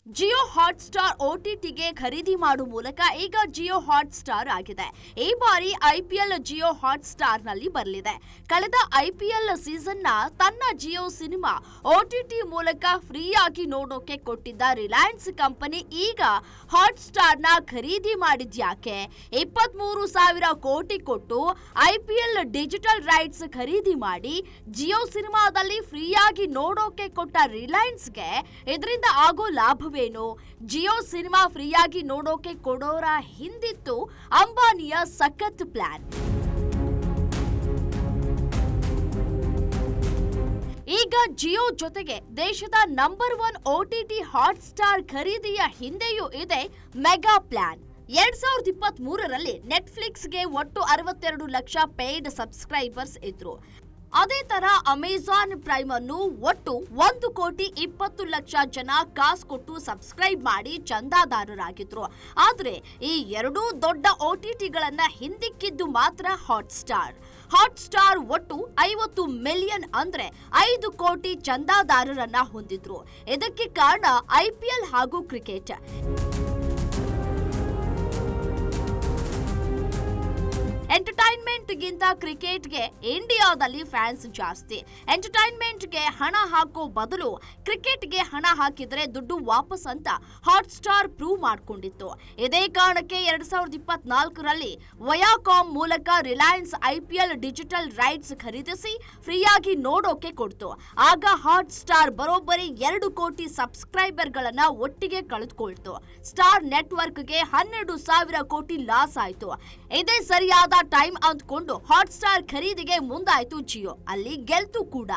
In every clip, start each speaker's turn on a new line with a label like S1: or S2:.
S1: Jio Hotstar OTTಗೆ ಖರೀದಿ ಮಾಡುವ ಮೂಲಕ ಈಗ ಜಿಯೋ ಹಾಟ್‌ಸ್ಟಾರ್ ಆಗಿದೆ. ಈ ಬಾರಿ IPL ಜಿಯೋ ಹಾಟ್‌ಸ್ಟಾರ್ನಲ್ಲಿ ಬರಲಿದೆ. ಕಳೆದ IPL ಸೀಸನ್ನ ತನ್ನ ಜಿಯೋ ಸಿನಿಮಾ OTT ಮೂಲಕ ಫ್ರೀಯಾಗಿ ನೋಡೋಕೆ ಕೊಟ್ಟಿದ್ದ ರಿಲಯನ್ಸ್ ಕಂಪನಿ ಈಗ ಹಾಟ್‌ಸ್ಟಾರ್ನ ಖರೀದಿ ಮಾಡಿದ್ಯಾಕೆ? 23,000 ಕೋಟಿ ಕೊಟ್ಟು IPL ಡಿಜಿಟಲ್ ರೈಟ್ಸ್ ಖರೀದಿ ಮಾಡಿ ಜಿಯೋ ಸಿನಿಮಾದಲ್ಲಿ ಫ್ರೀಯಾಗಿ ನೋಡೋಕೆ ಕೊಟ್ಟ ರಿಲಯನ್ಸ್ಗೆ ಇದರಿಂದ ಆಗೋ ಲಾಭ ಜಿಯೋ ಸಿನಿಮಾ ಫ್ರೀಯಾಗಿ ನೋಡೋಕೆ ಕೊಡೋರ ಹಿಂದಿತ್ತು ಅಂಬಾನಿಯ ಸಖತ್ ಪ್ಲಾನ್. ಈಗ ಜಿಯೋ ಜೊತೆಗೆ ದೇಶದ ನಂಬರ್ 1 OTT ಹಾಟ್‌ಸ್ಟಾರ್ ಖರೀದಿಯ ಹಿಂದೆಯೂ ಇದೆ ಮೆಗಾ ಪ್ಲಾನ್. 2023ರಲ್ಲಿ ನೆಟ್ಫ್ಲಿಕ್ಸ್ಗೆ ಒಟ್ಟು 62 ಲಕ್ಷ ಪೇಯ್ಡ್ ಸಬ್ಸ್ಕ್ರೈಬರ್ಸ್ ಇದ್ರು. ಅದೇ ತರ ಅಮೆಜಾನ್ ಪ್ರೈಮ್ ಅನ್ನು ಒಟ್ಟು 1,20,00,000 ಜನ ಕಾಸು ಕೊಟ್ಟು ಸಬ್ಸ್ಕ್ರೈಬ್ ಮಾಡಿ ಚಂದಾದಾರರಾಗಿದ್ರು. ಆದ್ರೆ ಈ ಎರಡೂ ದೊಡ್ಡ OTTಗಳನ್ನ ಹಿಂದಿಕ್ಕಿದ್ದು ಮಾತ್ರ ಹಾಟ್‌ಸ್ಟಾರ್ ಒಟ್ಟು 50 ಮಿಲಿಯನ್ ಅಂದ್ರೆ 5 ಕೋಟಿ ಚಂದಾದಾರರನ್ನ ಹೊಂದಿದ್ರು. ಇದಕ್ಕೆ ಕಾರಣ IPL ಹಾಗೂ ಕ್ರಿಕೆಟ್. ಎಂಟರ್ಟೈನ್ಮೆಂಟ್ಗಿಂತ ಕ್ರಿಕೆಟ್ಗೆ ಇಂಡಿಯಾದಲ್ಲಿ ಫ್ಯಾನ್ಸ್ ಜಾಸ್ತಿ. ಎಂಟರ್ಟೈನ್ಮೆಂಟ್ಗೆ ಹಣ ಹಾಕೋ ಬದಲು ಕ್ರಿಕೆಟ್ಗೆ ಹಣ ಹಾಕಿದ್ರೆ ದುಡ್ಡು ವಾಪಸ್ ಅಂತ ಹಾಟ್‌ಸ್ಟಾರ್ ಪ್ರೂವ್ ಮಾಡ್ಕೊಂಡಿತ್ತು. ಇದೇ ಕಾರಣಕ್ಕೆ 2024ರಲ್ಲಿ ವಯಾಕಾಮ್ ಮೂಲಕ ರಿಲಯನ್ಸ್ IPL ಡಿಜಿಟಲ್ ರೈಟ್ಸ್ ಖರೀದಿಸಿ ಫ್ರೀಯಾಗಿ ನೋಡೋಕೆ ಕೊಡ್ತು. ಆಗ ಹಾಟ್‌ಸ್ಟಾರ್ ಬರೋಬ್ಬರಿ 2 ಕೋಟಿ ಸಬ್ಸ್ಕ್ರೈಬರ್ಗಳನ್ನ ಒಟ್ಟಿಗೆ ಕಳೆದುಕೊಳ್ತು. ಸ್ಟಾರ್ ನೆಟ್ವರ್ಕ್ಗೆ 12,000 ಕೋಟಿ ಲಾಸ್ ಆಯ್ತು. ಇದೇ ಸರಿಯಾದ ಟೈಮ್ ಅಂದ್ಕೊಂಡು ಹಾಟ್‌ಸ್ಟಾರ್ ಖರೀದಿಗೆ ಮುಂದಾಯ್ತು ಜಿಯೋ. ಅಲ್ಲಿ ಗೆಲ್ತು ಕೂಡ.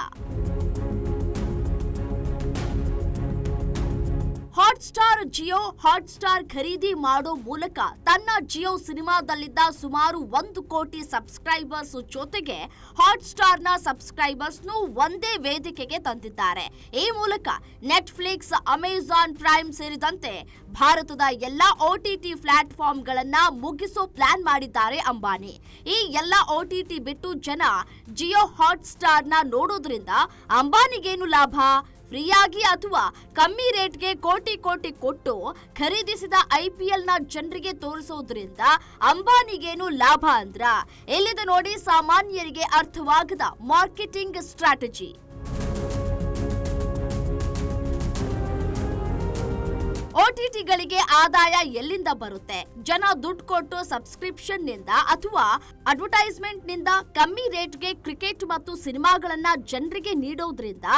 S1: ಜಿಯೋ ಹಾಟ್‌ಸ್ಟಾರ್ ಖರೀದಿ ಮಾಡೋ ಮೂಲಕ ತನ್ನ ಜಿಯೋ ಸಿನಿಮಾದಲ್ಲಿದ್ದ ಸುಮಾರು 1 ಕೋಟಿ ಸಬ್ಸ್ಕ್ರೈಬರ್ಸ್ ಜೊತೆಗೆ ಹಾಟ್‌ಸ್ಟಾರ್ನ ಸಬ್ಸ್ಕ್ರೈಬರ್ಸ್ನು ಒಂದೇ ವೇದಿಕೆಗೆ ತಂದಿದ್ದಾರೆ. ಈ ಮೂಲಕ ನೆಟ್ಫ್ಲಿಕ್ಸ್, ಅಮೆಜಾನ್ ಪ್ರೈಮ್ ಸೇರಿದಂತೆ ಭಾರತದ ಎಲ್ಲಾ OTT ಪ್ಲಾಟ್ಫಾರ್ಮ್ಗಳನ್ನ ಮುಗಿಸೋ ಪ್ಲಾನ್ ಮಾಡಿದ್ದಾರೆ ಅಂಬಾನಿ. ಈ ಎಲ್ಲಾ OTT ಬಿಟ್ಟು ಜನ ಜಿಯೋ ಹಾಟ್‌ಸ್ಟಾರ್ನ ನೋಡೋದ್ರಿಂದ ಅಂಬಾನಿಗೇನು ಲಾಭ? ಫ್ರೀಯಾಗಿ ಅಥವಾ ಕಮ್ಮಿ ರೇಟ್ಗೆ ಕೋಟಿ ಕೊಟ್ಟು ಖರೀದಿಸಿದ IPLನ ಜನರಿಗೆ ತೋರಿಸೋದ್ರಿಂದ ಅಂಬಾನಿಗೇನು ಲಾಭ ಅಂದ್ರ? ಎಲ್ಲಿದೆ ನೋಡಿ ಸಾಮಾನ್ಯರಿಗೆ ಅರ್ಥವಾಗದ ಮಾರ್ಕೆಟಿಂಗ್ ಸ್ಟ್ರಾಟಜಿ. OTTಗಳಿಗೆ ಆದಾಯ ಎಲ್ಲಿಂದ ಬರುತ್ತೆ? ಜನ ದುಡ್ಡು ಕೊಟ್ಟು ಸಬ್ಸ್ಕ್ರಿಪ್ಷನ್ ನಿಂದ ಅಥವಾ ಅಡ್ವರ್ಟೈಸ್ಮೆಂಟ್ ನಿಂದ ಕಮ್ಮಿ ರೇಟ್ಗೆ ಕ್ರಿಕೆಟ್ ಮತ್ತು ಸಿನಿಮಾಗಳನ್ನ ಜನರಿಗೆ ನೀಡೋದ್ರಿಂದ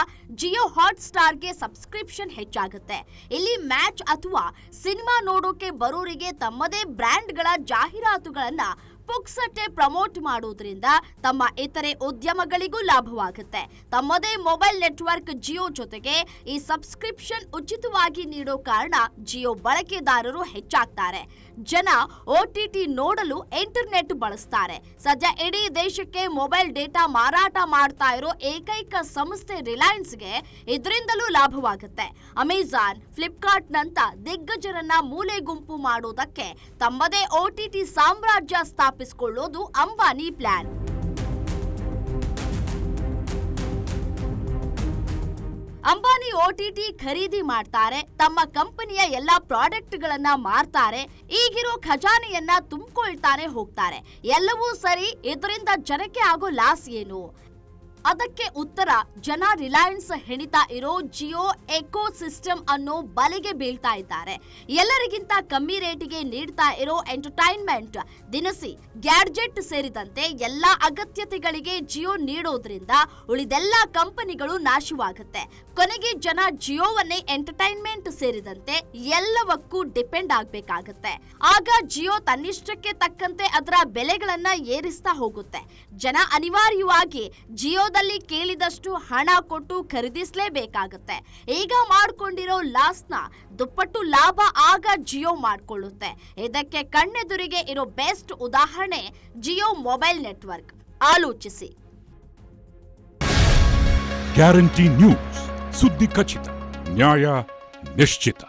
S1: ಜಿಯೋ ಹಾಟ್‌ಸ್ಟಾರ್ಗೆ ಸಬ್ಸ್ಕ್ರಿಪ್ಷನ್ ಹೆಚ್ಚಾಗುತ್ತೆ. ಇಲ್ಲಿ ಮ್ಯಾಚ್ ಅಥವಾ ಸಿನಿಮಾ ನೋಡೋಕೆ ಬರೋರಿಗೆ ತಮ್ಮದೇ ಬ್ರ್ಯಾಂಡ್ಗಳ ಜಾಹೀರಾತುಗಳನ್ನ ಪುಕ್ಸಟ್ಟೆ ಪ್ರಮೋಟ್ ಮಾಡೋದ್ರಿಂದ ತಮ್ಮ ಇತರೆ ಉದ್ಯಮಗಳಿಗೂ ಲಾಭವಾಗುತ್ತೆ. ತಮ್ಮದೇ ಮೊಬೈಲ್ ನೆಟ್ವರ್ಕ್ ಜಿಯೋ ಜೊತೆಗೆ ಈ ಸಬ್ಸ್ಕ್ರಿಪ್ಷನ್ ಉಚಿತವಾಗಿ ನೀಡೋ ಕಾರಣ ಜಿಯೋ ಬಳಕೆದಾರರು ಹೆಚ್ಚಾಗ್ತಾರೆ. ಜನ OTT ನೋಡಲು ಇಂಟರ್ನೆಟ್ ಬಳಸ್ತಾರೆ. ಸದ್ಯ ಇಡೀ ದೇಶಕ್ಕೆ ಮೊಬೈಲ್ ಡೇಟಾ ಮಾರಾಟ ಮಾಡ್ತಾ ಇರೋ ಏಕೈಕ ಸಂಸ್ಥೆ ರಿಲಯನ್ಸ್ಗೆ ಇದರಿಂದಲೂ ಲಾಭವಾಗುತ್ತೆ. ಅಮೆಜಾನ್, ಫ್ಲಿಪ್ಕಾರ್ಟ್ ನಂತ ದಿಗ್ಗಜರನ್ನ ಮೂಲೆ ಗುಂಪು ಮಾಡೋದಕ್ಕೆ ತಮ್ಮದೇ OTT ಸಾಮ್ರಾಜ್ಯ ಸ್ಥಾಪಿಸಿಕೊಳ್ಳೋದು ಅಂಬಾನಿ ಪ್ಲಾನ್. ಅಂಬಾನಿ OTT ಖರೀದಿ ಮಾಡ್ತಾರೆ, ತಮ್ಮ ಕಂಪನಿಯ ಎಲ್ಲಾ ಪ್ರಾಡಕ್ಟ್ಗಳನ್ನ ಮಾರ್ತಾರೆ, ಈಗಿರೋ ಖಜಾನೆಯನ್ನ ತುಂಬಿಕೊಳ್ತಾನೆ ಹೋಗ್ತಾರೆ. ಎಲ್ಲವೂ ಸರಿ, ಇದರಿಂದ ಜನಕ್ಕೆ ಆಗೋ ಲಾಸ್ ಏನು? ಅದಕ್ಕೆ ಉತ್ತರ ಜನ ರಿಲಯನ್ಸ್ ಹೆಣಿತಾ ಇರೋ ಜಿಯೋ ಎಕೋ ಸಿಸ್ಟಮ್ ಅನ್ನೋ ಬಲೆಗೆ ಬೀಳ್ತಾ ಇದ್ದಾರೆ. ಎಲ್ಲರಿಗಿಂತ ಕಮ್ಮಿ ರೇಟಿಗೆ ನೀಡ್ತಾ ಇರೋ ಎಂಟರ್ಟೈನ್ಮೆಂಟ್, ದಿನಸಿ, ಗ್ಯಾಡ್ಜೆಟ್ ಸೇರಿದಂತೆ ಎಲ್ಲಾ ಅಗತ್ಯತೆಗಳಿಗೆ ಜಿಯೋ ನೀಡೋದ್ರಿಂದ ಉಳಿದೆಲ್ಲ ಕಂಪನಿಗಳು ನಾಶವಾಗುತ್ತೆ. ಕೊನೆಗೆ ಜನ ಜಿಯೋವನ್ನೇ ಎಂಟರ್ಟೈನ್ಮೆಂಟ್ ಸೇರಿದಂತೆ ಎಲ್ಲವಕ್ಕೂ ಡಿಪೆಂಡ್ ಆಗ್ಬೇಕಾಗತ್ತೆ. ಆಗ ಜಿಯೋ ತನ್ನಿಷ್ಟಕ್ಕೆ ತಕ್ಕಂತೆ ಅದರ ಬೆಲೆಗಳನ್ನ ಏರಿಸ್ತಾ ಹೋಗುತ್ತೆ. ಜನ ಅನಿವಾರ್ಯವಾಗಿ ಜಿಯೋದಲ್ಲಿ ಕೇಳಿದಷ್ಟು ಹಣ ಕೊಟ್ಟು ಖರೀದಿಸಲೇಬೇಕಾಗುತ್ತೆ. ಈಗ ಮಾಡ್ಕೊಂಡಿರೋ ಲಾಸ್ನ ದುಪ್ಪಟ್ಟು ಲಾಭ ಆಗ ಜಿಯೋ ಮಾಡ್ಕೊಳ್ಳುತ್ತೆ. ಇದಕ್ಕೆ ಕಣ್ಣೆದುರಿಗೆ ಇರೋ ಬೆಸ್ಟ್ ಉದಾಹರಣೆ ಜಿಯೋ ಮೊಬೈಲ್ ನೆಟ್ವರ್ಕ್. ಆಲೋಚಿಸಿ.
S2: ಗ್ಯಾರಂಟಿ ನ್ಯೂಸ್, ಸುದ್ದಿ ಖಚಿತ, ನ್ಯಾಯ ನಿಶ್ಚಿತ.